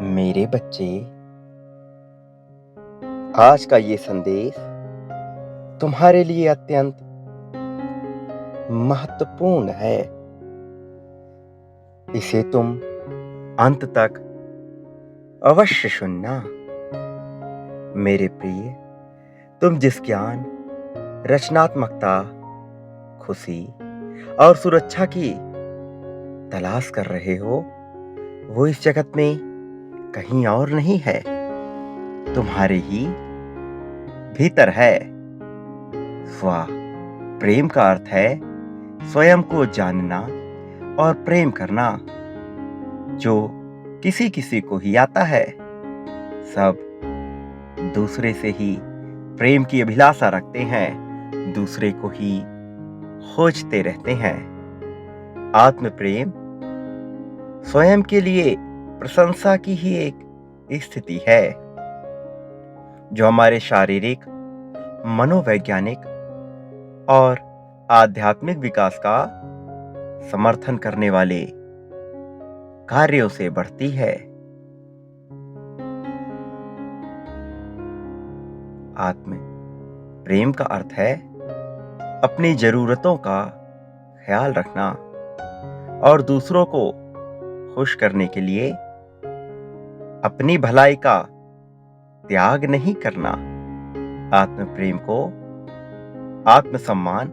मेरे बच्चे, आज का ये संदेश तुम्हारे लिए अत्यंत महत्वपूर्ण है। इसे तुम अंत तक अवश्य सुनना। मेरे प्रिय, तुम जिस ज्ञान, रचनात्मकता, खुशी और सुरक्षा की तलाश कर रहे हो, वो इस जगत में कहीं और नहीं है, तुम्हारे ही भीतर है। स्व प्रेम का अर्थ है स्वयं को जानना और प्रेम करना, जो किसी किसी को ही आता है। सब दूसरे से ही प्रेम की अभिलाषा रखते हैं, दूसरे को ही खोजते रहते हैं। आत्म प्रेम स्वयं के लिए प्रशंसा की ही एक स्थिति है, जो हमारे शारीरिक, मनोवैज्ञानिक और आध्यात्मिक विकास का समर्थन करने वाले कार्यों से बढ़ती है। आत्म प्रेम का अर्थ है अपनी जरूरतों का ख्याल रखना और दूसरों को खुश करने के लिए अपनी भलाई का त्याग नहीं करना। आत्म प्रेम को आत्मसम्मान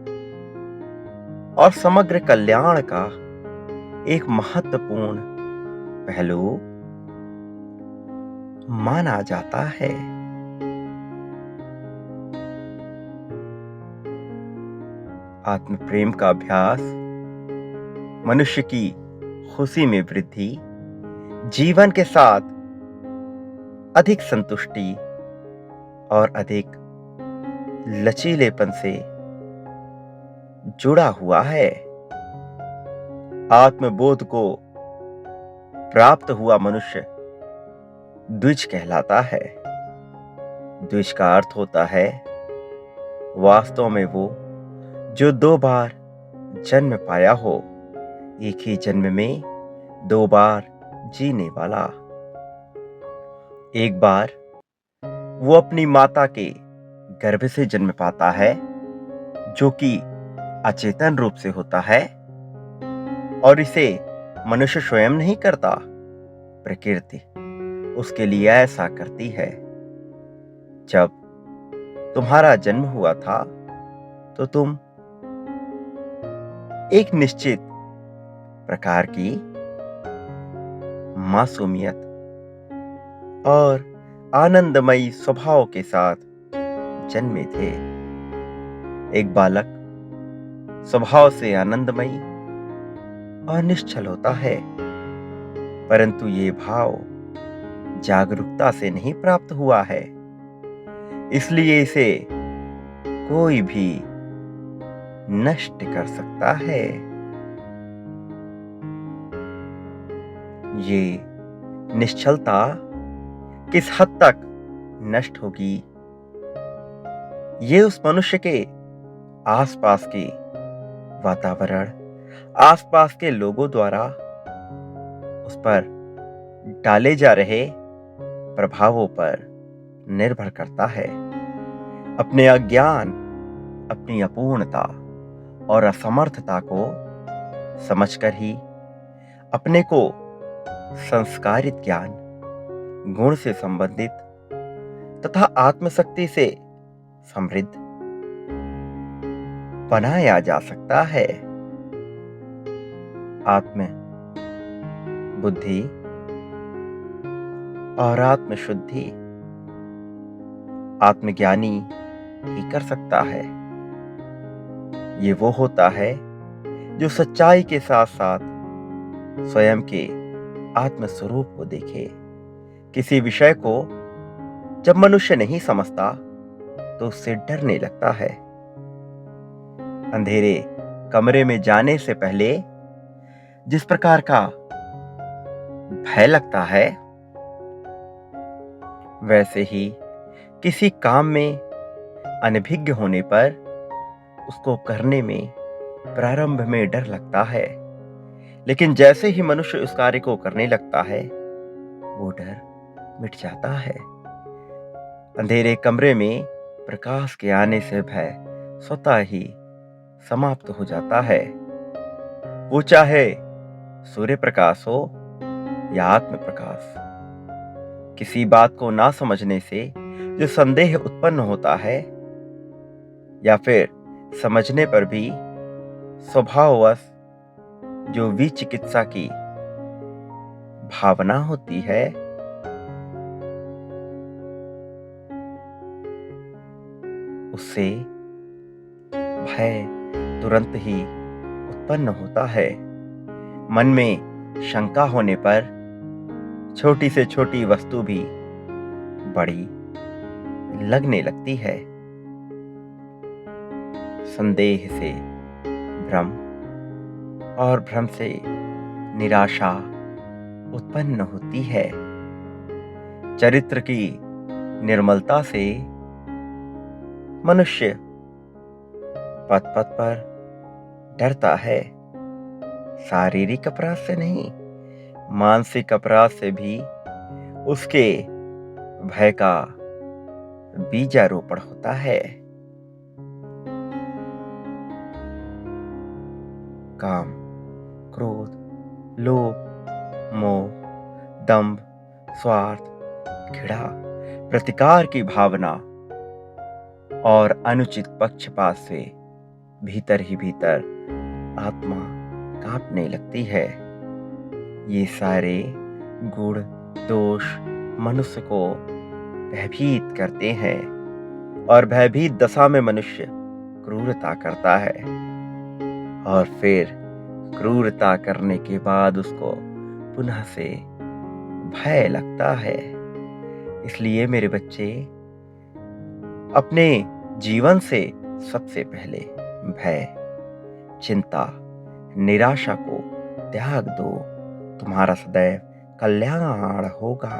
और समग्र कल्याण का एक महत्वपूर्ण पहलू माना जाता है। आत्म प्रेम का अभ्यास मनुष्य की खुशी में वृद्धि, जीवन के साथ अधिक संतुष्टि और अधिक लचीलेपन से जुड़ा हुआ है। आत्मबोध को प्राप्त हुआ मनुष्य द्विज कहलाता है। द्विज का अर्थ होता है वास्तव में वो जो 2 बार जन्म पाया हो, एक ही जन्म में 2 बार जीने वाला। एक बार वो अपनी माता के गर्भ से जन्म पाता है, जो कि अचेतन रूप से होता है, और इसे मनुष्य स्वयं नहीं करता, प्रकृति उसके लिए ऐसा करती है। जब तुम्हारा जन्म हुआ था तो तुम एक निश्चित प्रकार की मासूमियत और आनंदमयी स्वभाव के साथ जन्मे थे। एक बालक स्वभाव से आनंदमयी और निश्चल होता है, परंतु ये भाव जागरूकता से नहीं प्राप्त हुआ है, इसलिए इसे कोई भी नष्ट कर सकता है। ये निश्चलता किस हद तक नष्ट होगी, ये उस मनुष्य के आसपास के वातावरण, आसपास के लोगों द्वारा उस पर डाले जा रहे प्रभावों पर निर्भर करता है। अपने अज्ञान, अपनी अपूर्णता और असमर्थता को समझकर ही अपने को संस्कारित ज्ञान, गुण से संबंधित तथा आत्मशक्ति से समृद्ध बनाया जा सकता है। आत्म बुद्धि और आत्मशुद्धि आत्मज्ञानी ही कर सकता है। ये वो होता है जो सच्चाई के साथ साथ स्वयं के आत्मस्वरूप को देखे। किसी विषय को जब मनुष्य नहीं समझता तो उससे डरने लगता है। अंधेरे कमरे में जाने से पहले जिस प्रकार का भय लगता है, वैसे ही किसी काम में अनभिज्ञ होने पर उसको करने में प्रारंभ में डर लगता है, लेकिन जैसे ही मनुष्य उस कार्य को करने लगता है, वो डर मिट जाता है। अंधेरे कमरे में प्रकाश के आने से भय स्वतः ही समाप्त हो जाता है। वो चाहे सूर्य प्रकाश हो या आत्म प्रकाश, किसी बात को ना समझने से जो संदेह उत्पन्न होता है या फिर समझने पर भी स्वभाववश जो विचिकित्सा की भावना होती है, उससे भय तुरंत ही उत्पन्न होता है। मन में शंका होने पर छोटी से छोटी वस्तु भी बड़ी लगने लगती है। संदेह से भ्रम और भ्रम से निराशा उत्पन्न होती है। चरित्र की निर्मलता से मनुष्य पथ पथ पर डरता है। शारीरिक अपराध से नहीं, मानसिक अपराध से भी उसके भय का बीजारोपण होता है। काम, क्रोध, लोभ, मोह, दंभ, स्वार्थ, घृणा, प्रतिकार की भावना और अनुचित पक्षपात से भीतर ही भीतर आत्मा कांपने लगती है। ये सारे गुण दोष मनुष्य को भयभीत करते हैं और भयभीत दशा में मनुष्य क्रूरता करता है और फिर क्रूरता करने के बाद उसको पुनः से भय लगता है। इसलिए मेरे बच्चे, अपने जीवन से सबसे पहले भय, चिंता, निराशा को त्याग दो। तुम्हारा सदैव कल्याण होगा।